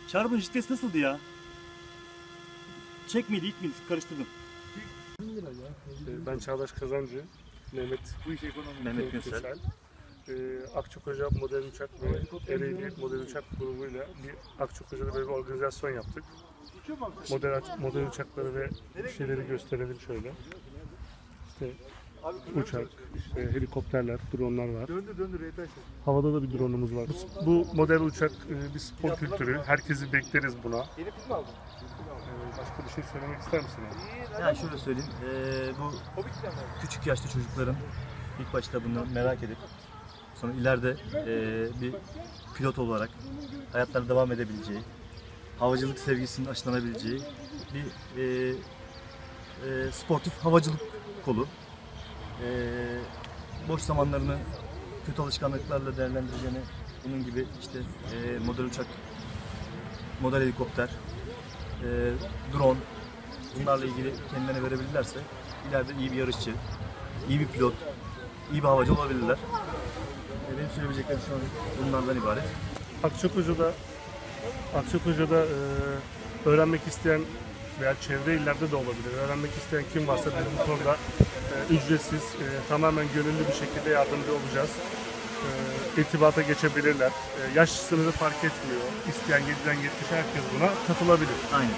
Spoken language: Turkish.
Çarpın jittes nasıldı ya? Çek miydi, ilk miydi? Karıştırdım. Ben Çağdaş Kazancı, Mehmet Günsel. Akçakoca model uçak ve Ereğli model uçak grubuyla bir Akçakoca'da böyle bir organizasyon yaptık. Model uçakları ve şeyleri gösterelim şöyle. İşte uçak, işte helikopterler, dronlar var. Havada da bir drone'umuz var. Bu model uçak bir spor kültürü. Herkesi bekleriz buna. Başka bir şey söylemek ister misin? Yani şöyle söyleyeyim, bu küçük yaşta çocukların ilk başta bunu merak edip sonra ileride bir pilot olarak hayatlarına devam edebileceği, havacılık sevgisinin aşılanabileceği bir sportif havacılık kolu. Boş zamanlarını kötü alışkanlıklarla değerlendireceğini, bunun gibi işte model uçak, model helikopter, drone, bunlarla ilgili kendilerine verebilirlerse ileride iyi bir yarışçı, iyi bir pilot, iyi bir havacı olabilirler. Benim söyleyebileceklerim şu an bunlardan ibaret. Akçakoca'da öğrenmek isteyen veya çevre illerde de olabilir. Öğrenmek isteyen kim varsa biz bu konuda ücretsiz, tamamen gönüllü bir şekilde yardımcı olacağız. İrtibata geçebilirler. Yaş sınırı fark etmiyor. İsteyen 7'den 70'e herkes buna katılabilir. Aynen.